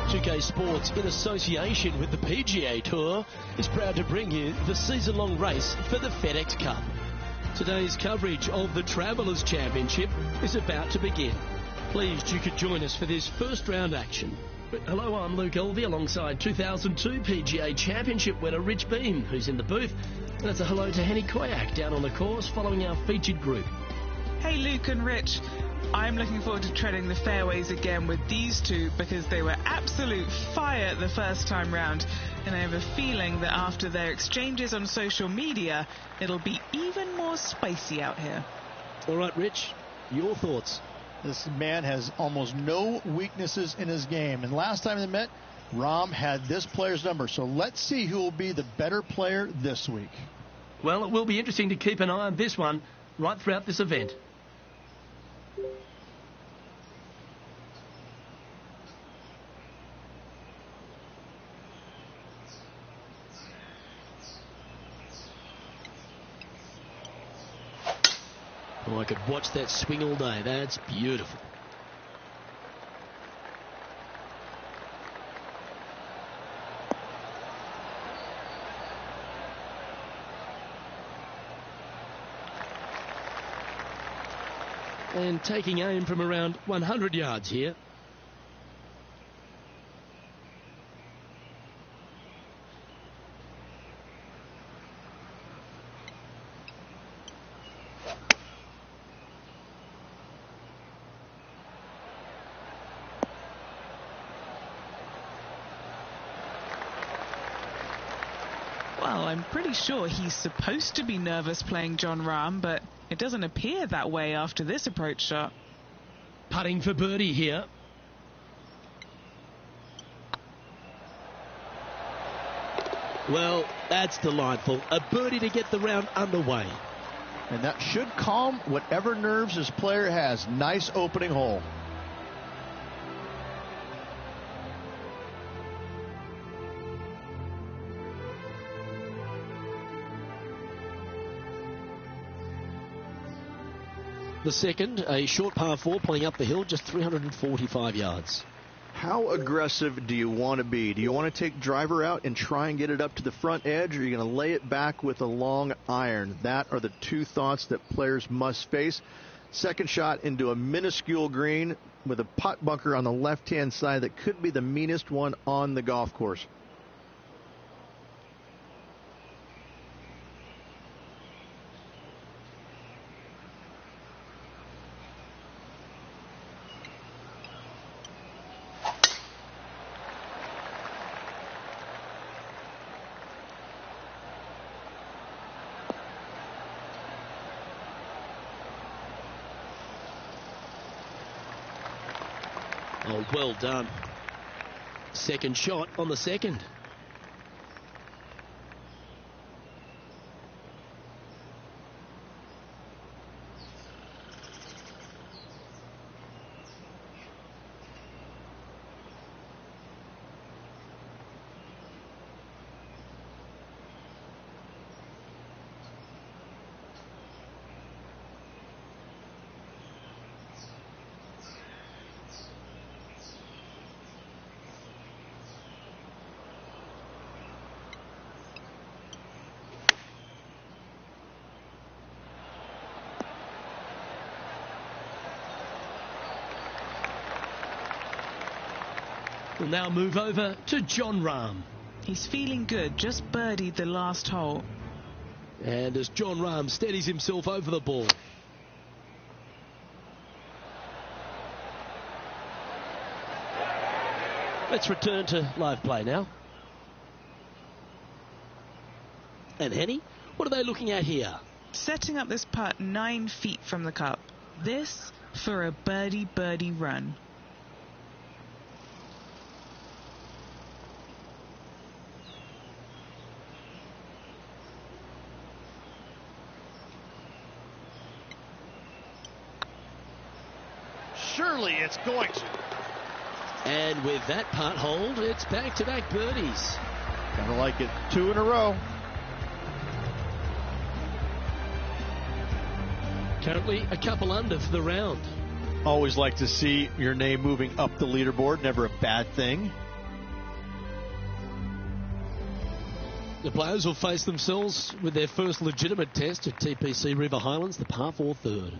2K Sports, in association with the PGA Tour, is proud to bring you the season-long race for the FedEx Cup. Today's coverage of the Travellers Championship is about to begin. Pleased you could join us for this first round action. Hello, I'm Luke Elvey alongside 2002 PGA Championship winner Rich Beam, who's in the booth. And it's a hello to Henny Koyak down on the course following our featured group. Hey Luke and Rich, I'm looking forward to treading the fairways again with these two because they were absolute fire the first time round, and I have a feeling that after their exchanges on social media, it'll be even more spicy out here. All right, Rich, your thoughts? This man has almost no weaknesses in his game, and last time they met, Rahm had this player's number, so let's see who will be the better player this week. Well, it will be interesting to keep an eye on this one right throughout this event. Oh, I could watch that swing all day. That's beautiful. And taking aim from around 100 yards here. Well, I'm pretty sure he's supposed to be nervous playing Jon Rahm, but it doesn't appear that way after this approach shot. Putting for birdie here. Well, that's delightful. A birdie to get the round underway. And that should calm whatever nerves his player has. Nice opening hole. The second, a short par 4 playing up the hill, just 345 yards. How aggressive do you want to be? Do you want to take driver out and try and get it up to the front edge, or are you going to lay it back with a long iron? That are the two thoughts that players must face. Second shot into a minuscule green with a putt bunker on the left-hand side that could be the meanest one on the golf course. Oh, well done. Second shot on the second. We'll now move over to Jon Rahm. He's feeling good, just birdied the last hole. And as Jon Rahm steadies himself over the ball. Let's return to live play now. And Henny, what are they looking at here? Setting up this putt 9 feet from the cup. This for a birdie run. Surely it's going to. And with that putt hold, it's back-to-back birdies. Kind of like it. 2 in a row. Currently a couple under for the round. Always like to see your name moving up the leaderboard. Never a bad thing. The players will face themselves with their first legitimate test at TPC River Highlands, the par 4 third.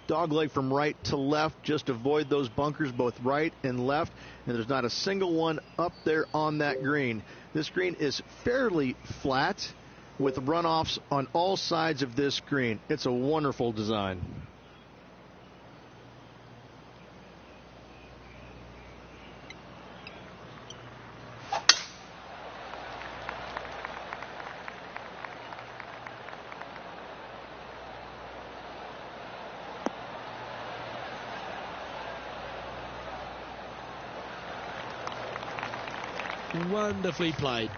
Dogleg from right to left. Just avoid those bunkers, both right and left. And there's not a single one up there on that green. This green is fairly flat with runoffs on all sides of this green. It's a wonderful design. Wonderfully played.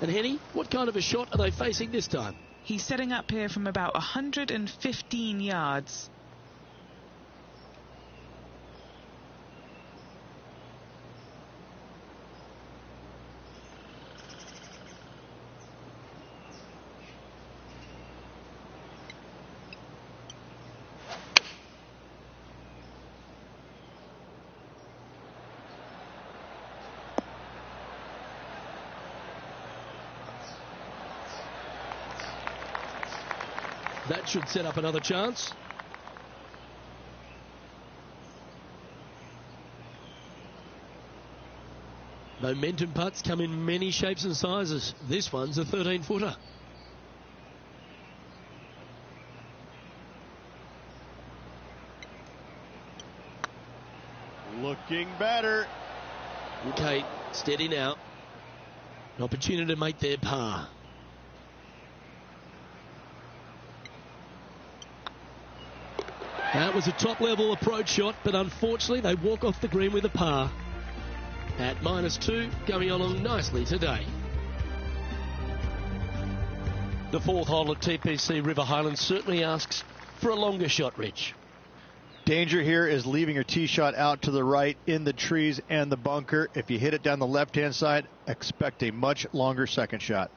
And Henny, what kind of a shot are they facing this time? He's setting up here from about 115 yards. That should set up another chance. Momentum putts come in many shapes and sizes. This one's a 13-footer. Looking better. Okay, steady now. An opportunity to make their par. That was a top-level approach shot, but unfortunately they walk off the green with a par. At -2, going along nicely today. The 4th hole at TPC River Highlands certainly asks for a longer shot, Rich. Danger here is leaving your tee shot out to the right in the trees and the bunker. If you hit it down the left-hand side, expect a much longer second shot.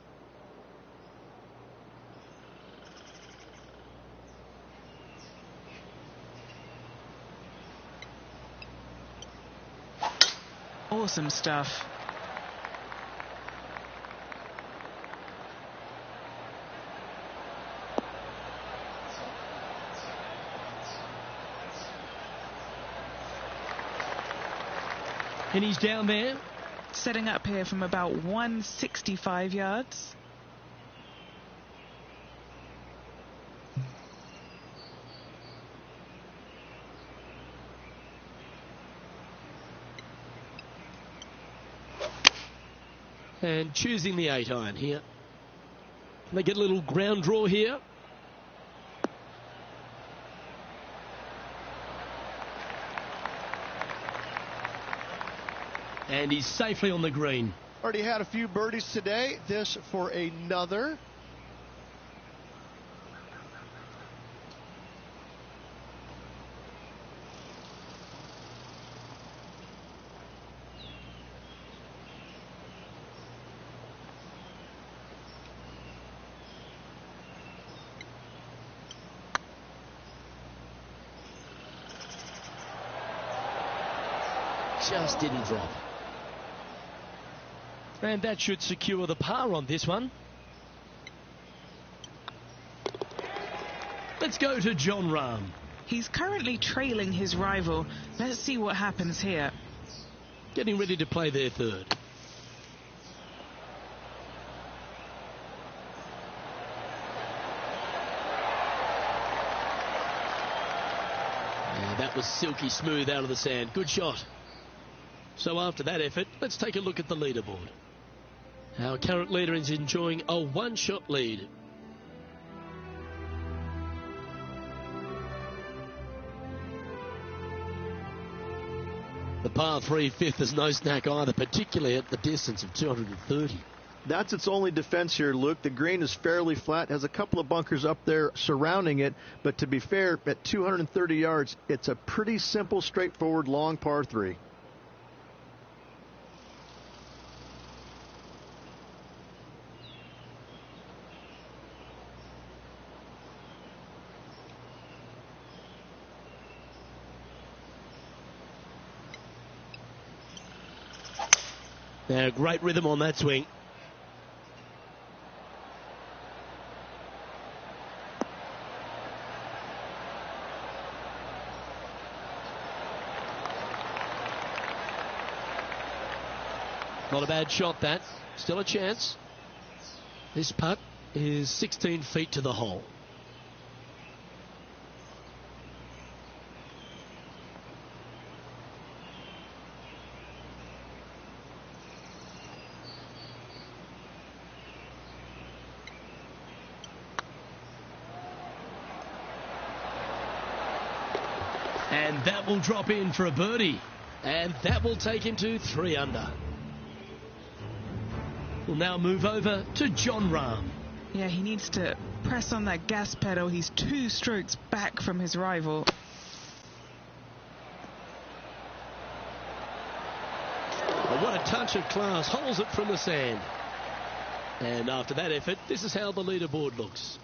Awesome stuff. And he's down there. Setting up here from about 165 yards. And choosing the 8-iron here. They get a little ground draw here. And he's safely on the green. Already had a few birdies today. This for another. Just didn't drop. And that should secure the par on this one. Let's go to John Rahm. He's currently trailing his rival. Let's see what happens here. Getting ready to play their third. And that was silky smooth out of the sand. Good shot. So after that effort, let's take a look at the leaderboard. Our current leader is enjoying a one-shot lead. The par 3 fifth is no snack either, particularly at the distance of 230. That's its only defense here, Luke. The green is fairly flat, has a couple of bunkers up there surrounding it, but to be fair, at 230 yards, it's a pretty simple, straightforward, long par 3. Now, great rhythm on that swing. Not a bad shot, that. Still a chance. This putt is 16 feet to the hole. And that will drop in for a birdie. And that will take him to 3 under. We'll now move over to Jon Rahm. Yeah, he needs to press on that gas pedal. He's 2 strokes back from his rival. Oh, what a touch of class. Holds it from the sand. And after that effort, this is how the leaderboard looks.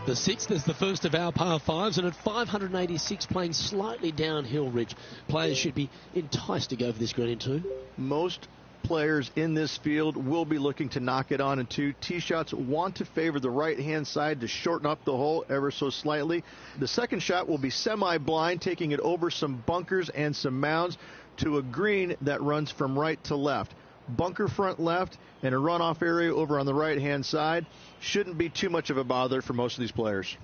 The 6th is the first of our par 5s, and at 586 playing slightly downhill, Rich, players should be enticed to go for this green in 2. Most players in this field will be looking to knock it on in 2. Tee shots want to favor the right-hand side to shorten up the hole ever so slightly. The second shot will be semi-blind, taking it over some bunkers and some mounds to a green that runs from right to left. Bunker front left and a runoff area over on the right-hand side. Shouldn't be too much of a bother for most of these players.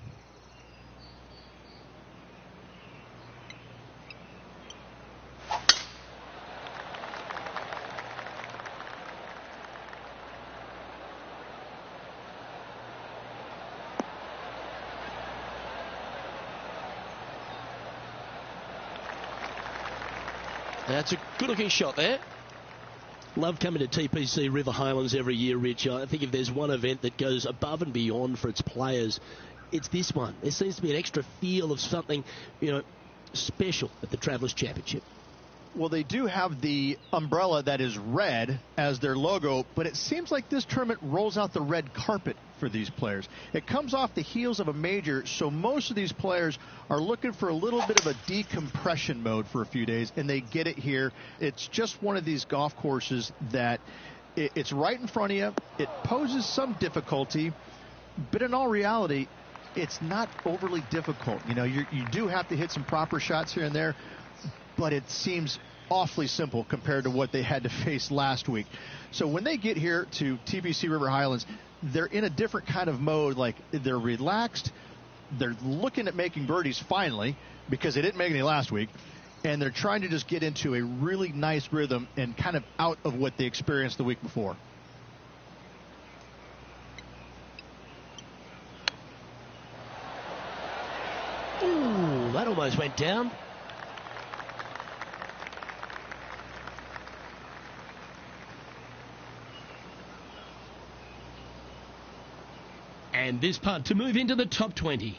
That's a good-looking shot there. Love coming to TPC River Highlands every year, Rich. I think if there's one event that goes above and beyond for its players, it's this one. There seems to be an extra feel of something, special at the Travelers Championship. Well, they do have the umbrella that is red as their logo, but it seems like this tournament rolls out the red carpet for these players. It comes off the heels of a major, so most of these players are looking for a little bit of a decompression mode for a few days, and they get it here. It's just one of these golf courses that it's right in front of you. It poses some difficulty, but in all reality, it's not overly difficult. You do have to hit some proper shots here and there, but it seems awfully simple compared to what they had to face last week. So when they get here to TPC River Highlands, they're in a different kind of mode. Like, they're relaxed. They're looking at making birdies finally, because they didn't make any last week. And they're trying to just get into a really nice rhythm and kind of out of what they experienced the week before. Ooh, that almost went down. And this putt to move into the top 20.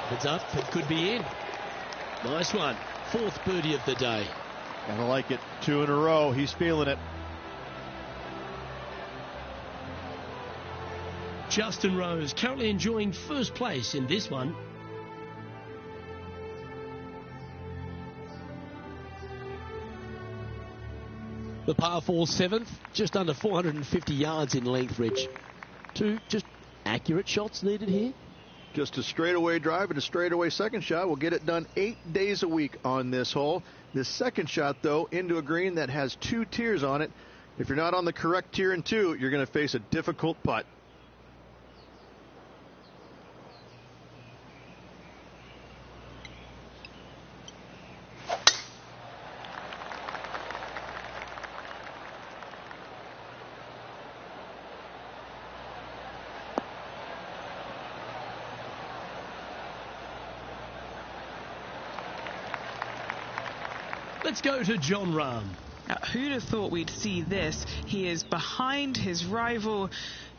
If it's up, it could be in. Nice one. 4th birdie of the day. I like it. 2 in a row. He's feeling it. Justin Rose currently enjoying first place in this one. The par 4 7th, just under 450 yards in length, Rich. 2 just accurate shots needed here. Just a straightaway drive and a straightaway second shot will get it done 8 days a week on this hole. This second shot, though, into a green that has 2 tiers on it. If you're not on the correct tier in 2, you're going to face a difficult putt. Let's go to Jon Rahm. Now, who'd have thought we'd see this? He is behind his rival.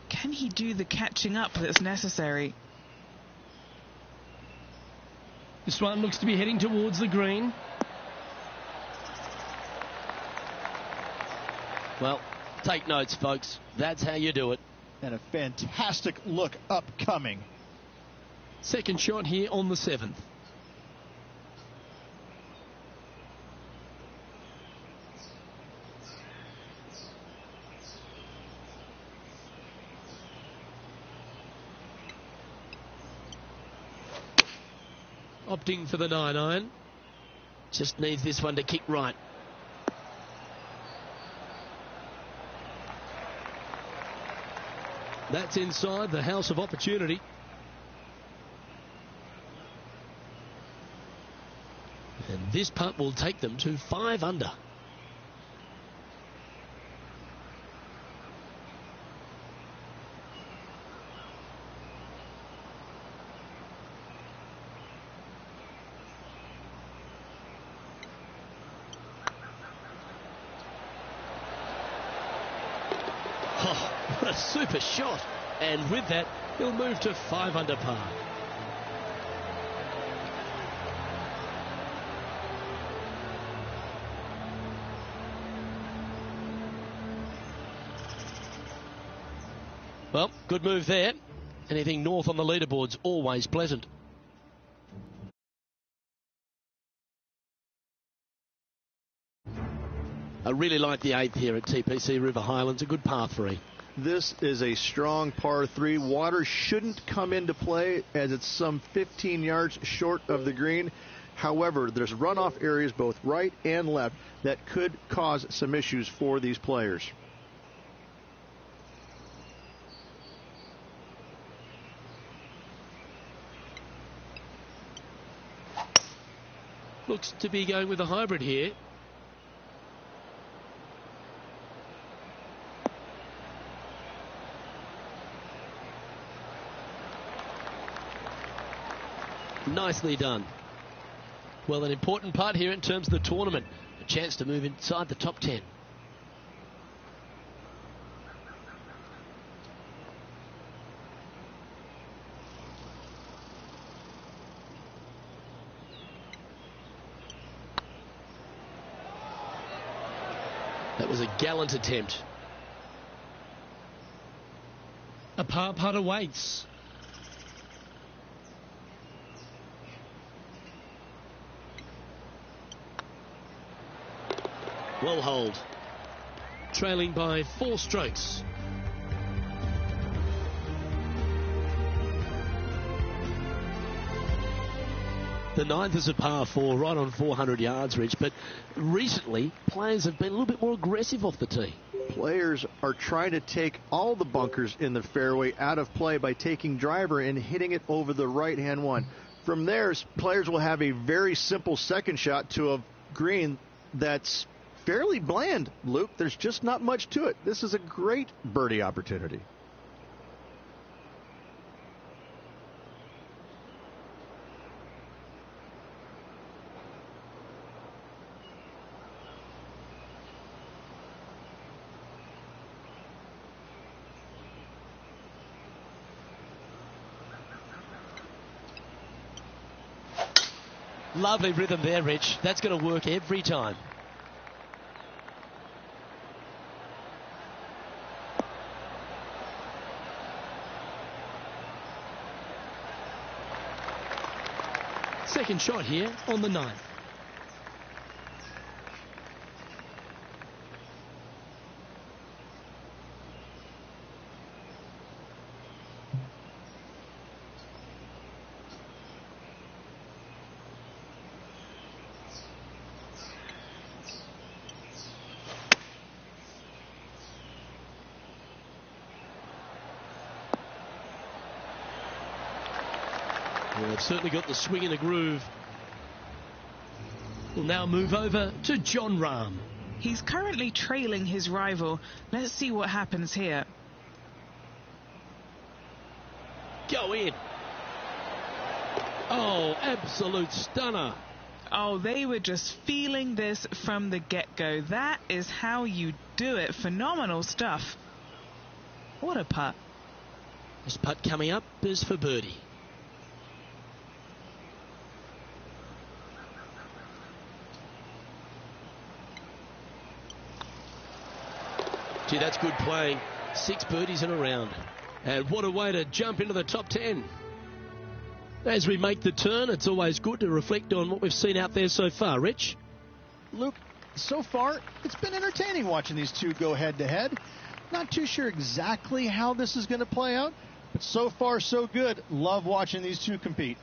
Can he do the catching up that's necessary? This one looks to be heading towards the green. Well, take notes, folks. That's how you do it. And a fantastic look upcoming. Second shot here on the 7th. Opting for the 9-iron. Just needs this one to kick right. That's inside the house of opportunity. And this putt will take them to 5 under. Oh, what a super shot. And with that, he'll move to 5 under par. Well, good move there. Anything north on the leaderboard's always pleasant. I really like the 8th here at TPC River Highlands. A good par 3. This is a strong par 3. Water shouldn't come into play as it's some 15 yards short of the green. However, there's runoff areas both right and left that could cause some issues for these players. Looks to be going with a hybrid here. Nicely done. Well, an important part here in terms of the tournament. A chance to move inside the top 10. That was a gallant attempt. A par putt awaits. Well holed. Trailing by 4 strokes. The 9th is a par 4, right on 400 yards, Rich, but recently players have been a little bit more aggressive off the tee. Players are trying to take all the bunkers in the fairway out of play by taking driver and hitting it over the right-hand one. From there, players will have a very simple second shot to a green that's fairly bland, Luke. There's just not much to it. This is a great birdie opportunity. Lovely rhythm there, Rich. That's going to work every time. Second shot here on the 9th. Well, they've certainly got the swing and the groove. We'll now move over to John Rahm. He's currently trailing his rival. Let's see what happens here. Go in. Oh, absolute stunner. Oh, they were just feeling this from the get-go. That is how you do it. Phenomenal stuff. What a putt. This putt coming up is for birdie. Gee, that's good playing. 6 birdies in a round. And what a way to jump into the top 10. As we make the turn, it's always good to reflect on what we've seen out there so far. Rich? Luke, so far, it's been entertaining watching these two go head-to-head. Not too sure exactly how this is going to play out, but so far, so good. Love watching these two compete.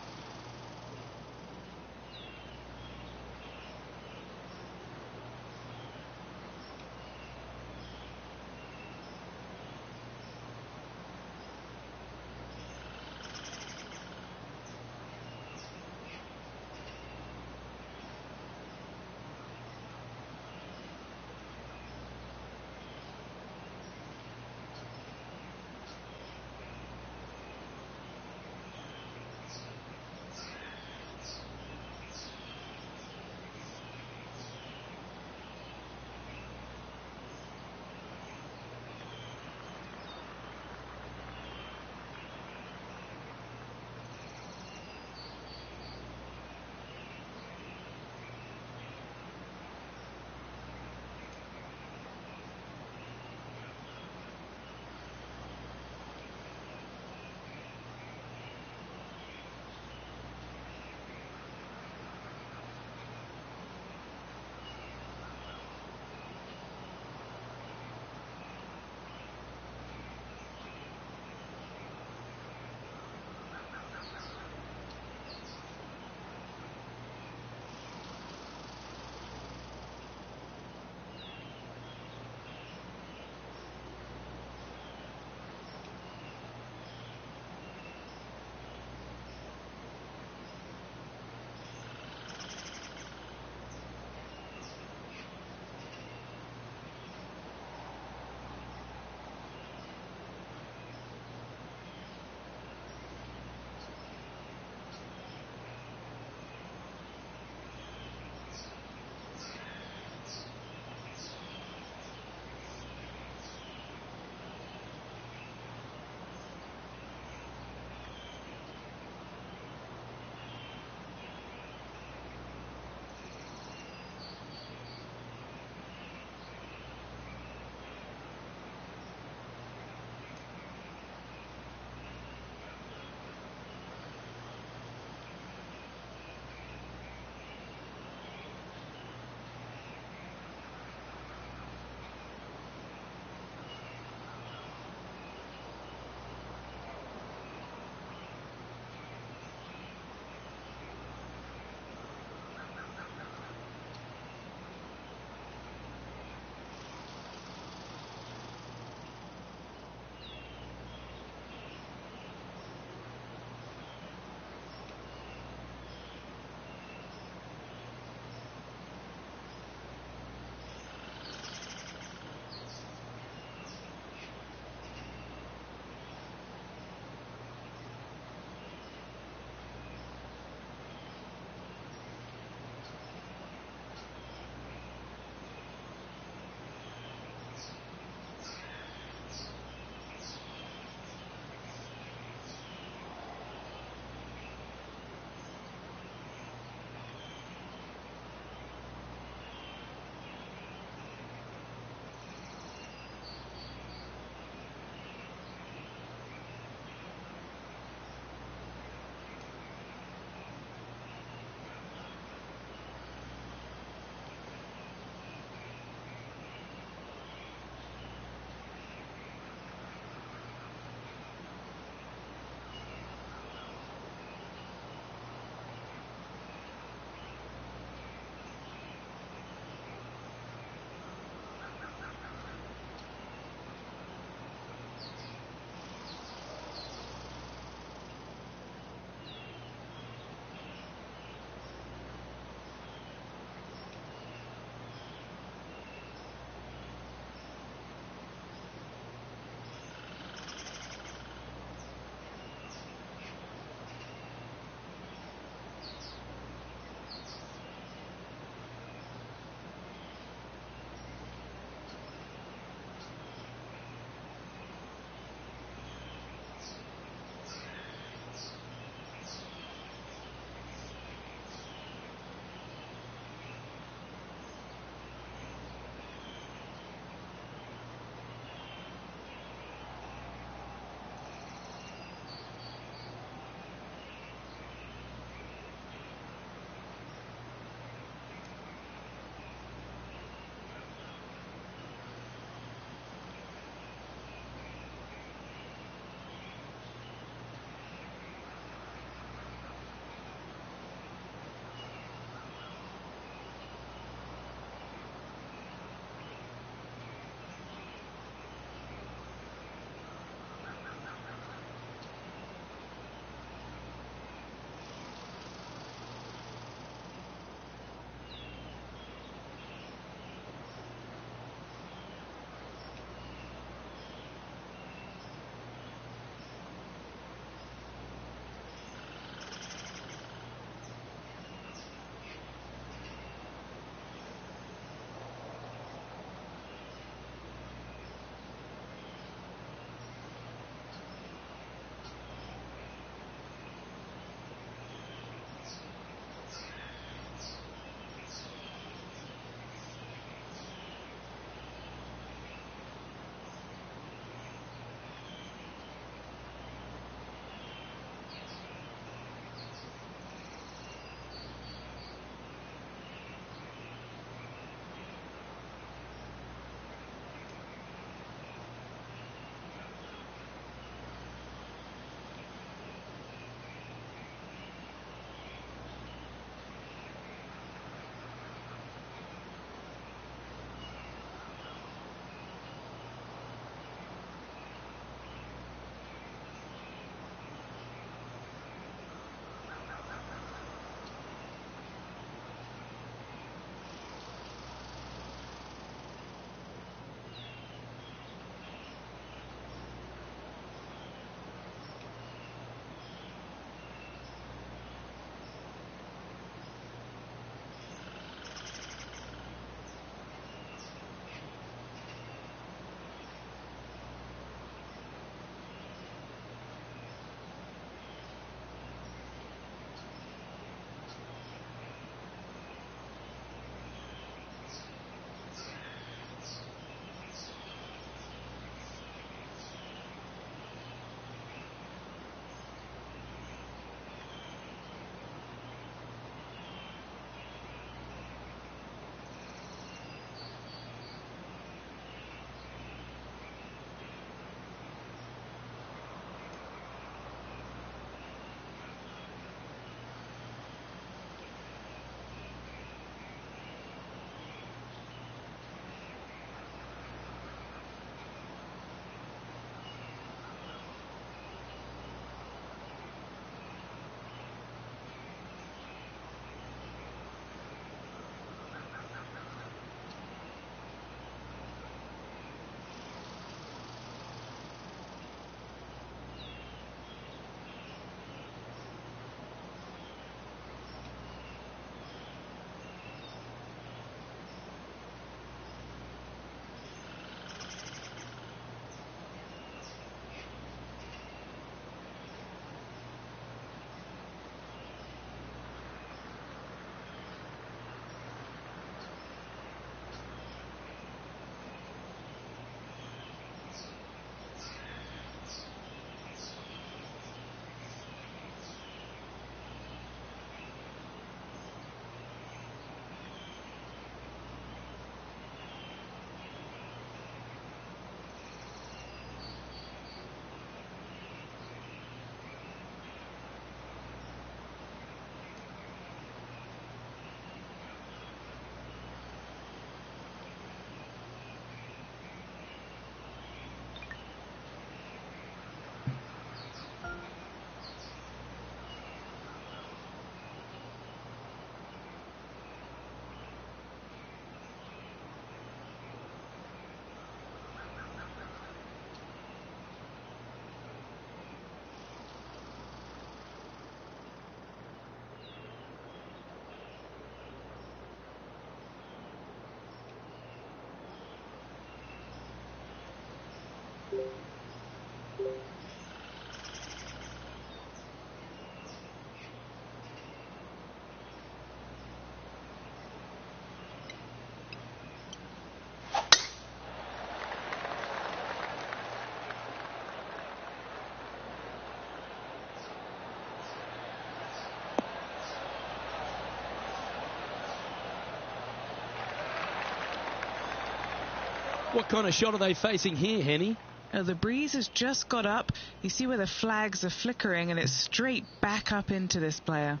What kind of shot are they facing here, Henny? The breeze has just got up. You see where the flags are flickering, and it's straight back up into this player.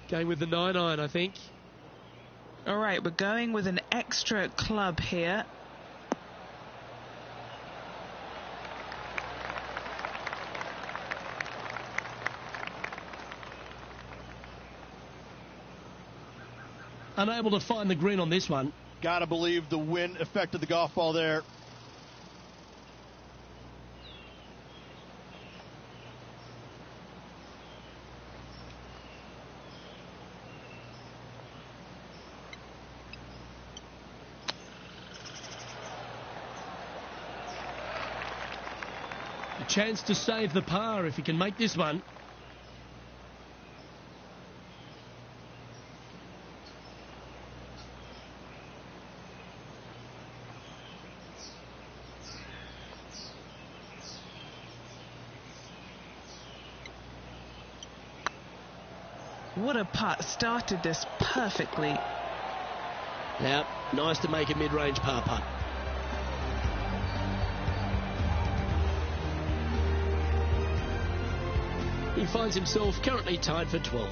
Going with the 9-iron, I think. All right, we're going with an extra club here. Unable to find the green on this one. Gotta believe the wind affected the golf ball there. A chance to save the par if he can make this one. What a putt. Started this perfectly. Now, nice to make a mid-range par putt. He finds himself currently tied for 12th.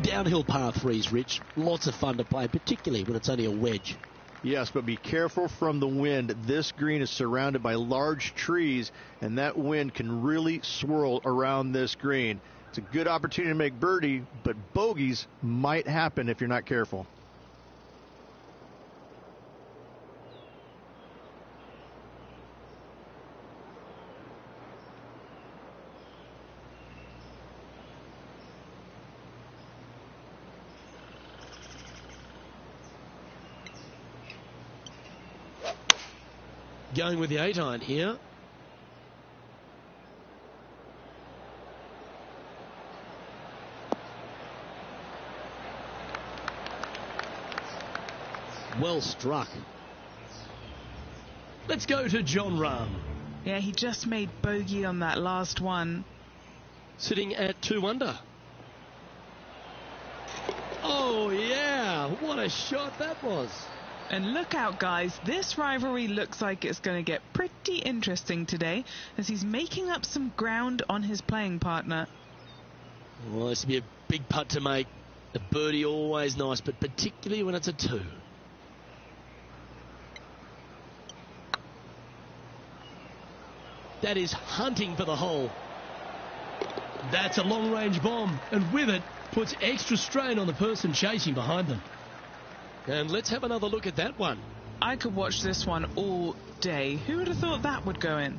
Downhill par 3s, Rich. Lots of fun to play, particularly when it's only a wedge. Yes, but be careful from the wind. This green is surrounded by large trees, and that wind can really swirl around this green. It's a good opportunity to make birdie, but bogeys might happen if you're not careful. Going with the 8-iron here. Well struck. Let's go to John Rahm. Yeah, he just made bogey on that last one. Sitting at 2 under. Oh, yeah. What a shot that was. And look out, guys. This rivalry looks like it's going to get pretty interesting today as he's making up some ground on his playing partner. Well, this will be a big putt to make. A birdie always nice, but particularly when it's a 2. That is hunting for the hole. That's a long-range bomb, and with it, puts extra strain on the person chasing behind them. And let's have another look at that one. I could watch this one all day. Who would have thought that would go in?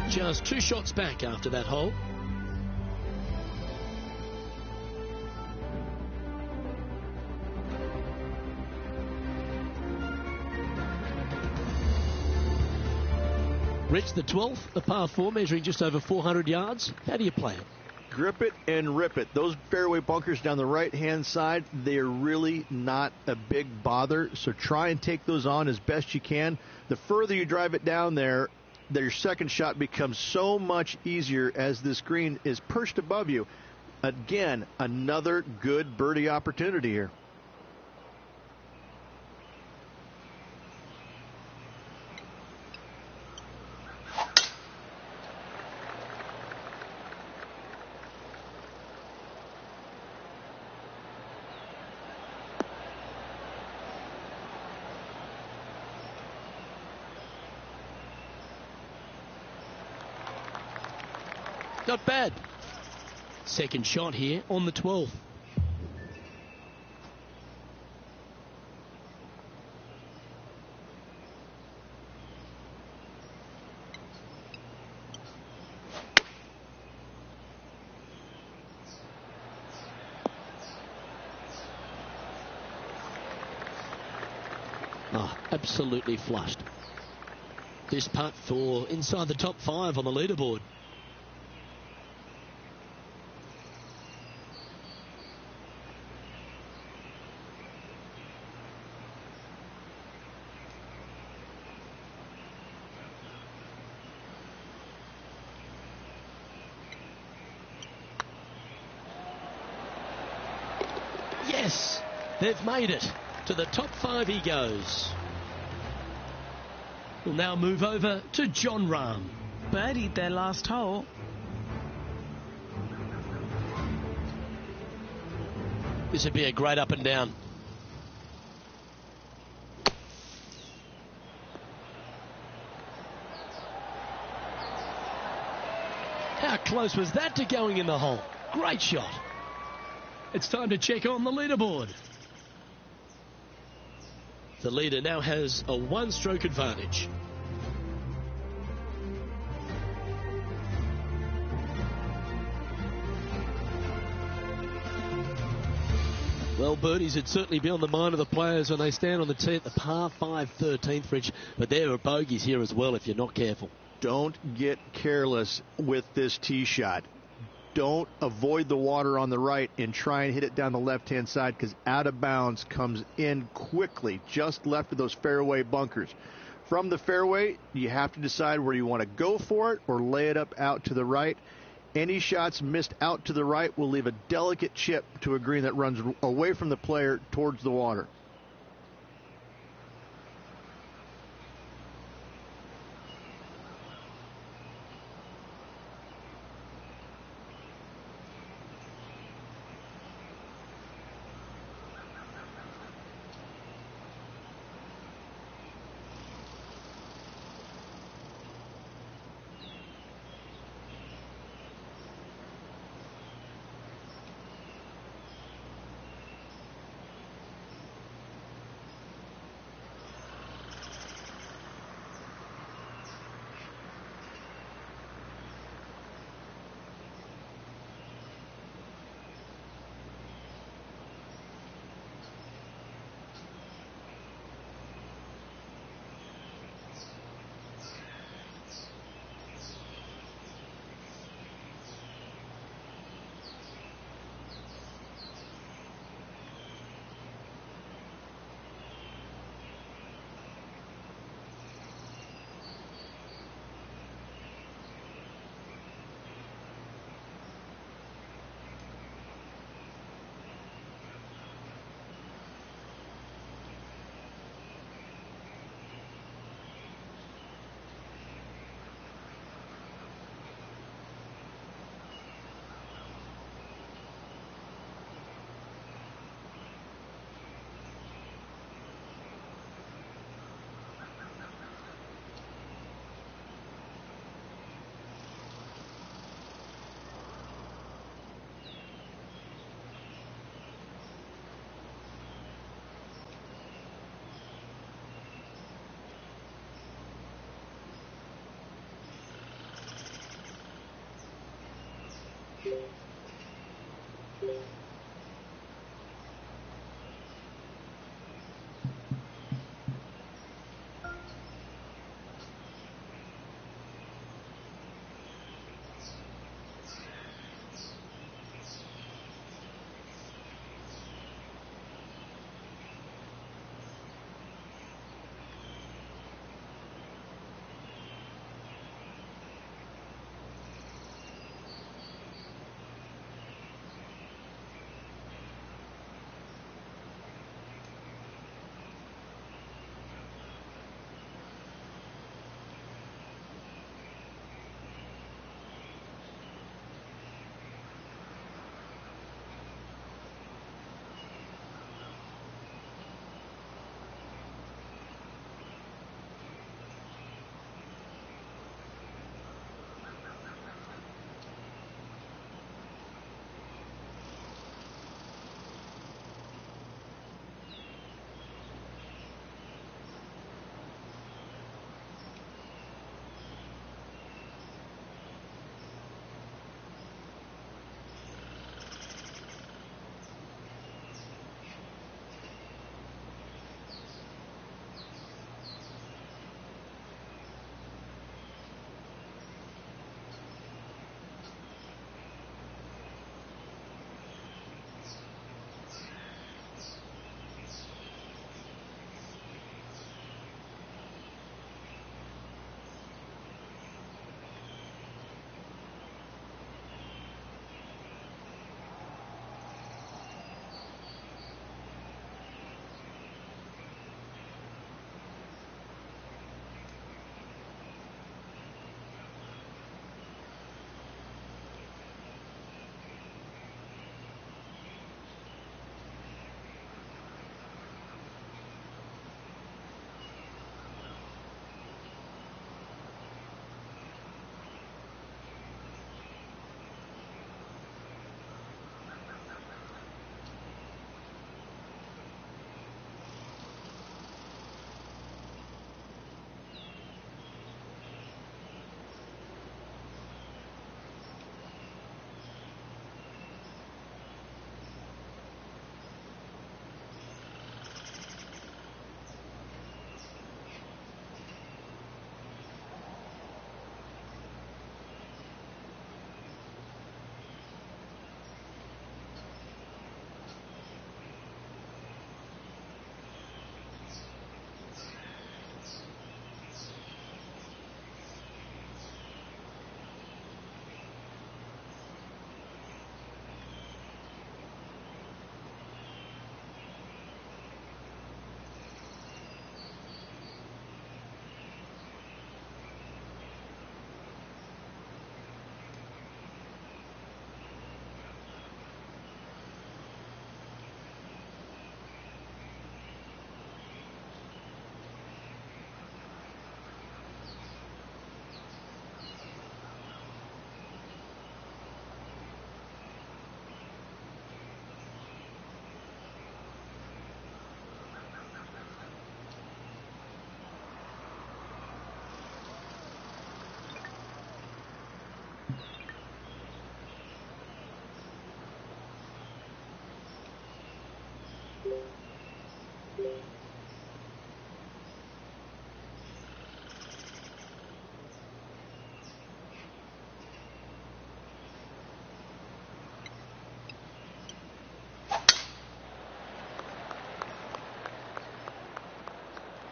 Just 2 shots back after that hole. Rich, the 12th, a par 4 measuring just over 400 yards. How do you play it? Grip it and rip it. Those fairway bunkers down the right-hand side, they are really not a big bother, so try and take those on as best you can. The further you drive it down there, your second shot becomes so much easier as this green is perched above you. Again, another good birdie opportunity here. Not bad. Second shot here on the 12th. Oh, absolutely flushed. This putt for inside the top 5 on the leaderboard. Yes, they've made it. To the top 5 he goes. We'll now move over to John Rahm. Birdied their last hole. This would be a great up and down. How close was that to going in the hole? Great shot. It's time to check on the leaderboard. The leader now has a 1-stroke advantage. Well, birdies would certainly be on the mind of the players when they stand on the tee at the par 5 13th ridge, but there are bogeys here as well if you're not careful. Don't get careless with this tee shot. Don't avoid the water on the right and try and hit it down the left-hand side, because out of bounds comes in quickly, just left of those fairway bunkers. From the fairway, you have to decide where you want to go for it or lay it up out to the right. Any shots missed out to the right will leave a delicate chip to a green that runs away from the player towards the water.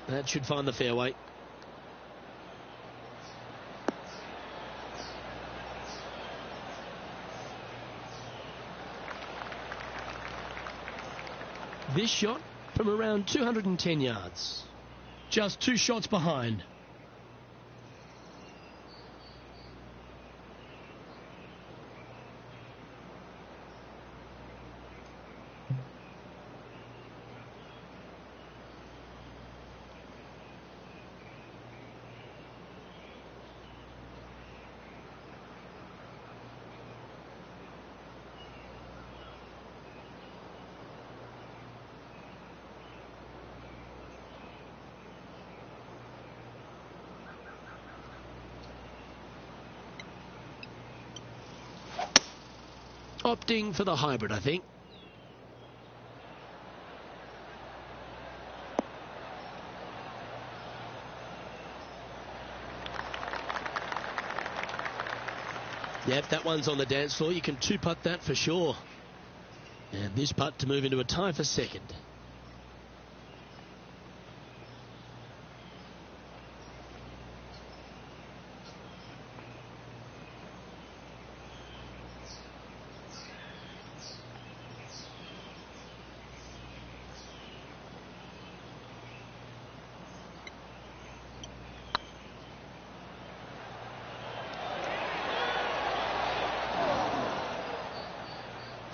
That should find the fairway. This shot from around 210 yards. Just 2 shots behind. Opting for the hybrid, I think. Yep, that one's on the dance floor. You can 2-putt that for sure. And this putt to move into a tie for second.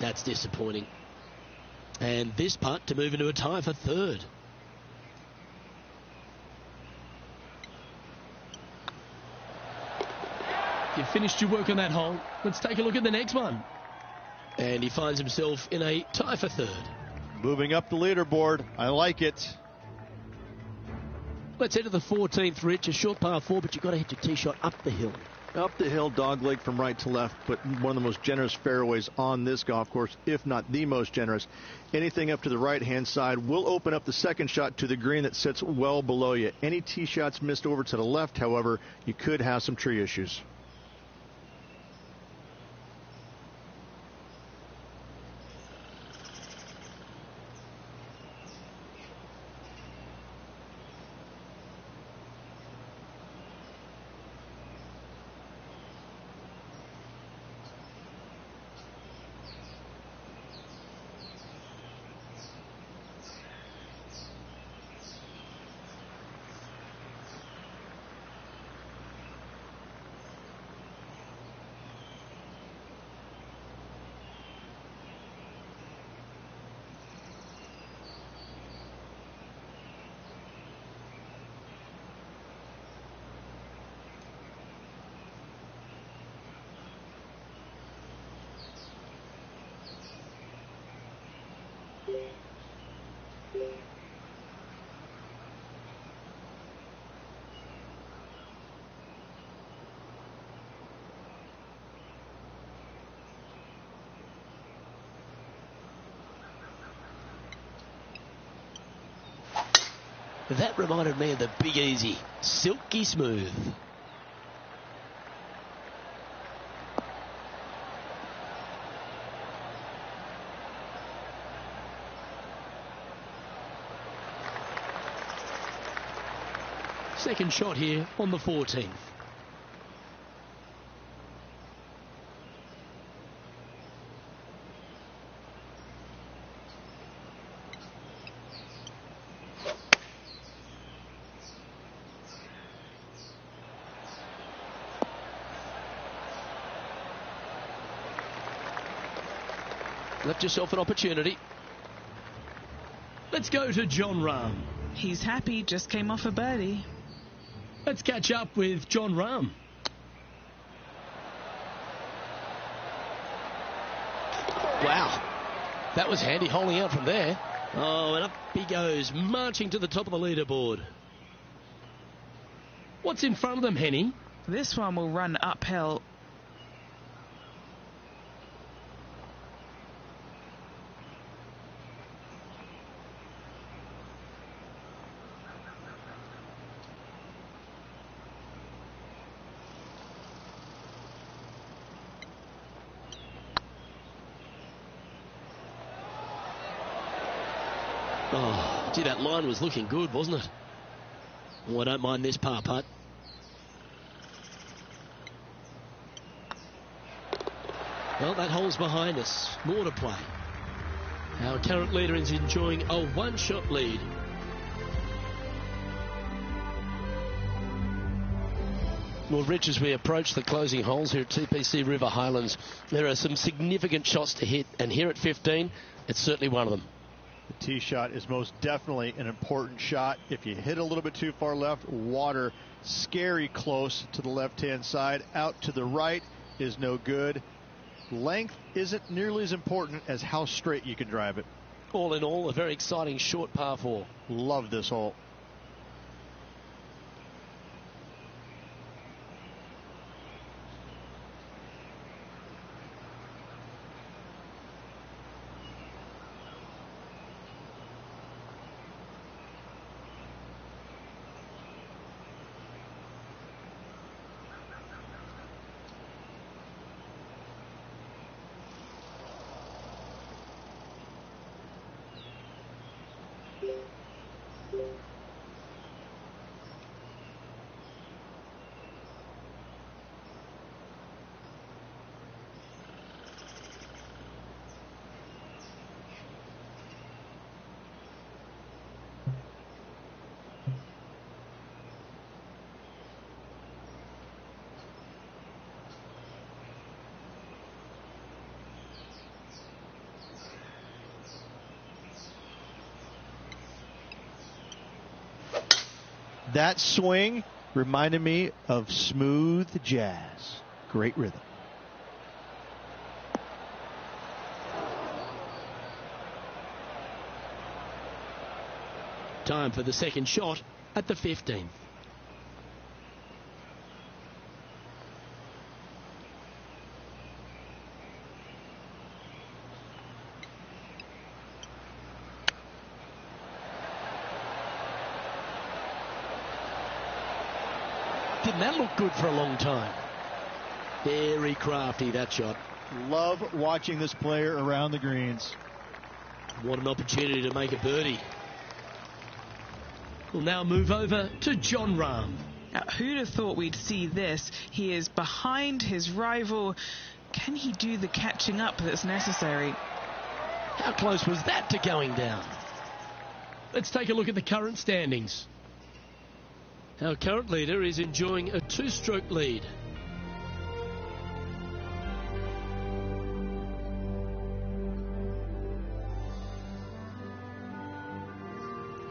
That's disappointing. And this putt to move into a tie for third. You've finished your work on that hole. Let's take a look at the next one. And he finds himself in a tie for third. Moving up the leaderboard. I like it. Let's head to the 14th, Rich. A short par 4, but you've got to hit your tee shot up the hill. Up the hill, dogleg from right to left, but one of the most generous fairways on this golf course, if not the most generous. Anything up to the right-hand side will open up the second shot to the green that sits well below you. Any tee shots missed over to the left, however, you could have some tree issues. That reminded me of the Big Easy. Silky smooth. Second shot here on the 14th. Left yourself an opportunity. Let's go to John Rahm. He's happy, just came off a birdie. Let's catch up with John Rahm. Wow, that was handy holding out from there. Oh, and up he goes, marching to the top of the leaderboard. What's in front of them, Henny? This one will run uphill. Oh, gee, that line was looking good, wasn't it? Oh, I don't mind this par putt. Well, that hole's behind us. More to play. Our current leader is enjoying a one-shot lead. Well, Rich, as we approach the closing holes here at TPC River Highlands, there are some significant shots to hit, and here at 15, it's certainly one of them. The tee shot is most definitely an important shot. If you hit a little bit too far left, water scary close to the left-hand side. Out to the right is no good. Length isn't nearly as important as how straight you can drive it. All in all, a very exciting short par 4. Love this hole. That swing reminded me of smooth jazz. Great rhythm. Time for the second shot at the 15th. Didn't that look good for a long time? Very crafty, that shot. Love watching this player around the greens. What an opportunity to make a birdie. We'll now move over to John Rahm. Now, who'd have thought we'd see this? He is behind his rival. Can he do the catching up that's necessary? How close was that to going down? Let's take a look at the current standings. Our current leader is enjoying a 2-stroke lead.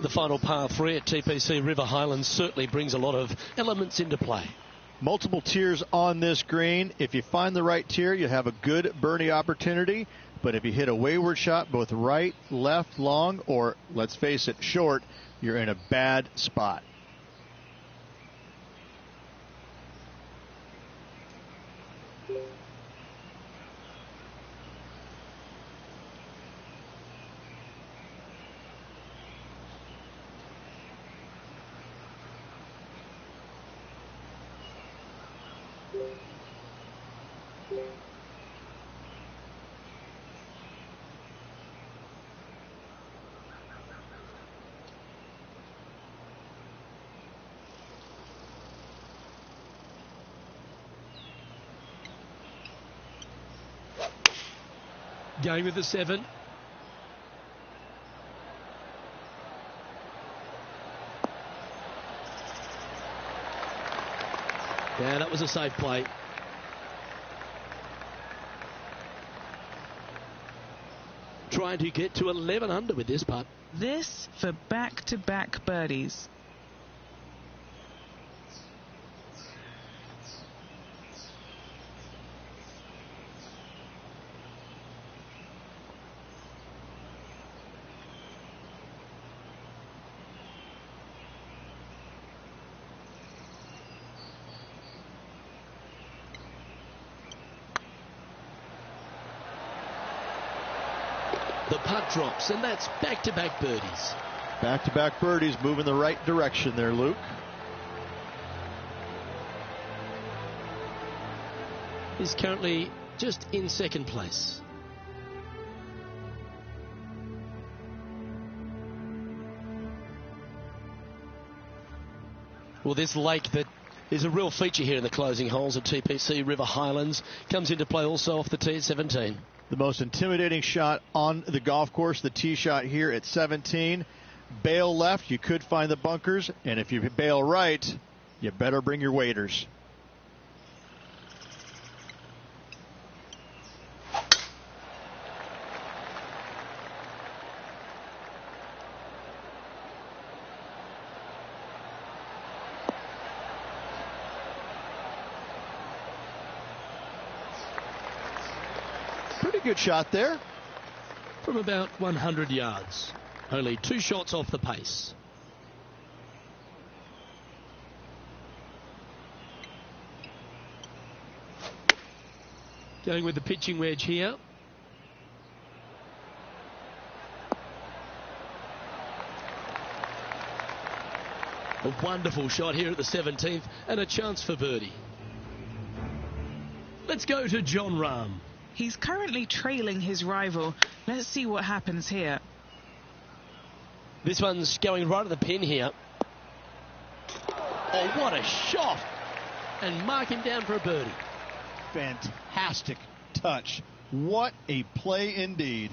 The final par 3 at TPC River Highlands certainly brings a lot of elements into play. Multiple tiers on this green. If you find the right tier, you have a good birdie opportunity. But if you hit a wayward shot, both right, left, long, or, let's face it, short, you're in a bad spot. Going with the 7. Yeah, that was a safe play. Trying to get to 11 under with this putt. This for back-to-back birdies. The putt drops, and that's back-to-back birdies. Back-to-back birdies, moving the right direction there, Luke. He's currently just in 2nd place. Well, this lake that is a real feature here in the closing holes at TPC River Highlands comes into play also off the tee at 17. The most intimidating shot on the golf course, the tee shot here at 17. Bail left, you could find the bunkers, and if you bail right, you better bring your waders. Pretty good shot there. From about 100 yards. Only 2 shots off the pace. Going with the pitching wedge here. A wonderful shot here at the 17th and a chance for birdie. Let's go to John Rahm. He's currently trailing his rival. Let's see what happens here. This one's going right at the pin here. Oh, what a shot! And mark him down for a birdie. Fantastic touch. What a play indeed.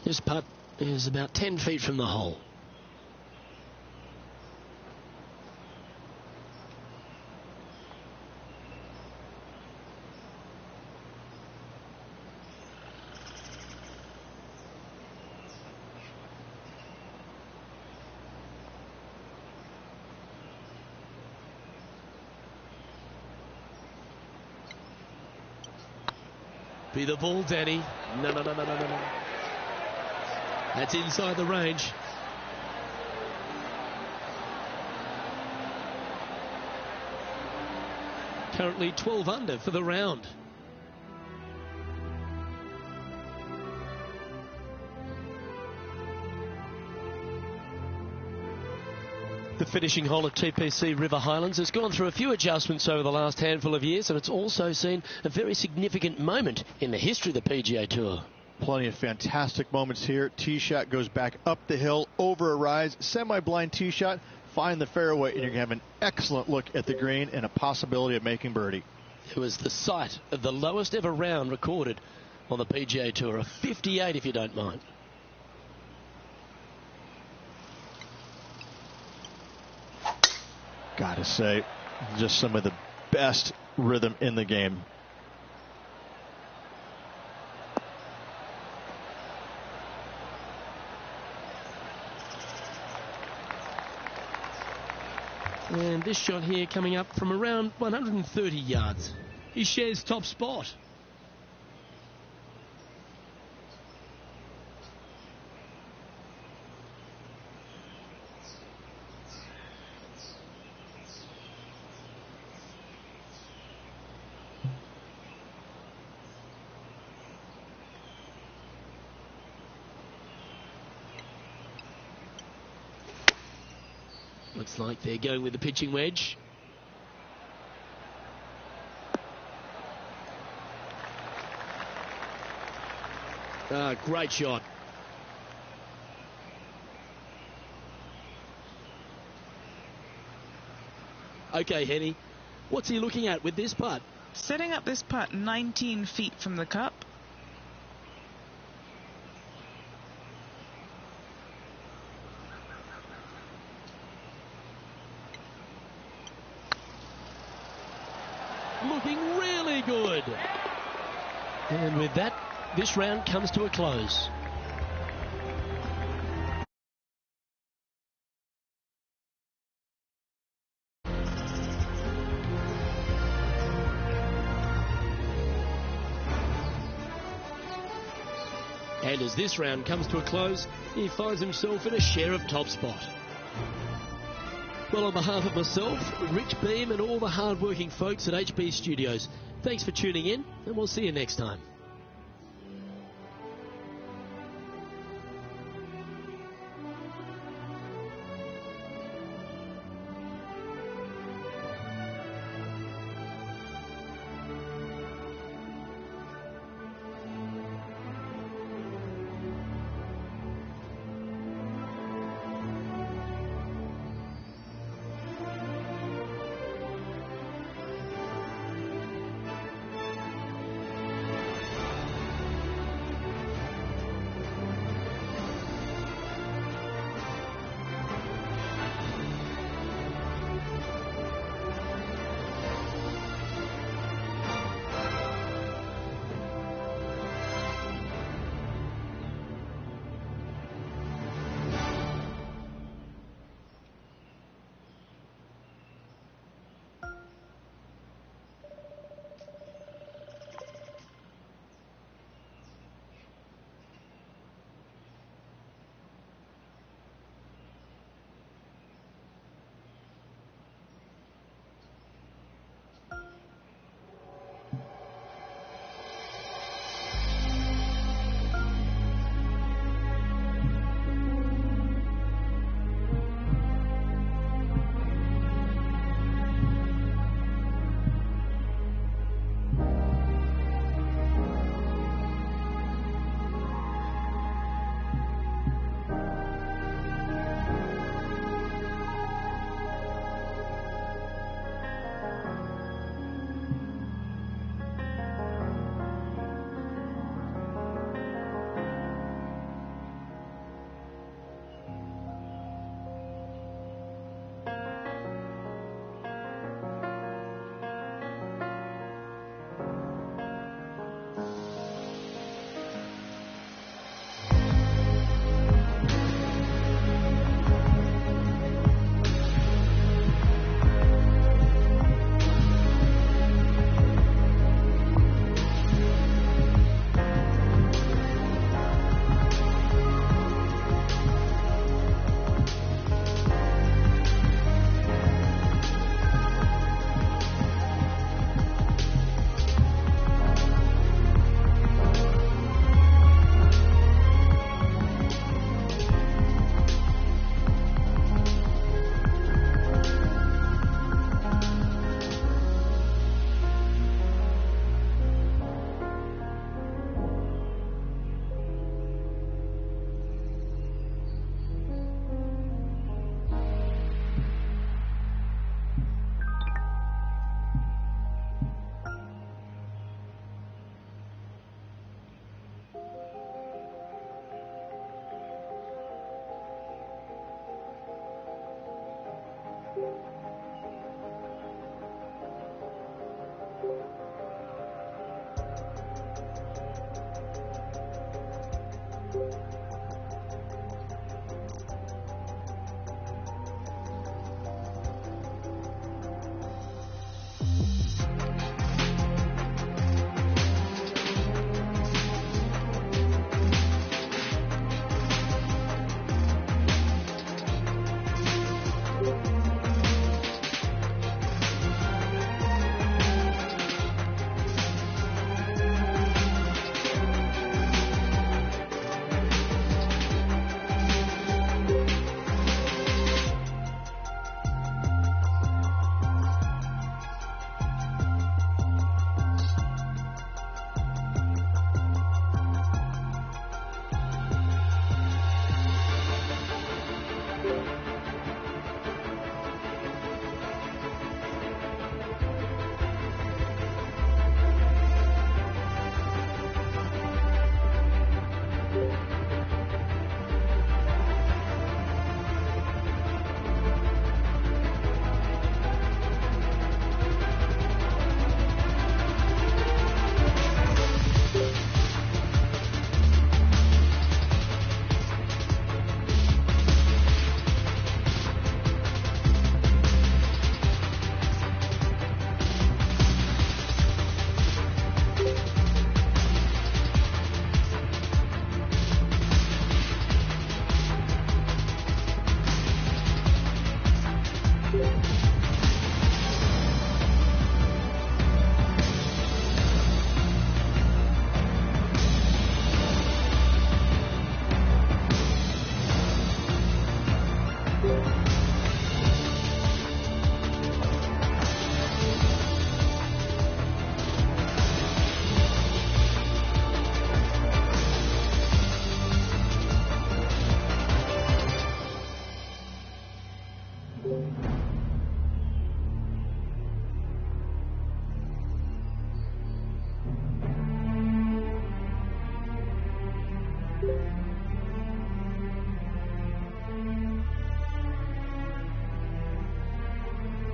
This putt is about 10 feet from the hole. Be the ball, Danny. No. That's inside the range. Currently 12 under for the round. The finishing hole at TPC River Highlands has gone through a few adjustments over the last handful of years, and it's also seen a very significant moment in the history of the PGA Tour. Plenty of fantastic moments here. Tee shot goes back up the hill, over a rise, semi-blind tee shot, find the fairway, and you're going to have an excellent look at the green and a possibility of making birdie. It was the site of the lowest ever round recorded on the PGA Tour, a 58 if you don't mind. Gotta say, just some of the best rhythm in the game. And this shot here coming up from around 130 yards. He shares top spot. Looks like they're going with the pitching wedge. Great shot. Okay, Henny, what's he looking at with this putt? Setting up this putt 19 feet from the cup. Looking really good. And with that, this round comes to a close. And as this round comes to a close, he finds himself in a share of top spot. Well, on behalf of myself, Rich Beam, and all the hard-working folks at HB Studios, thanks for tuning in, and we'll see you next time.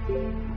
you.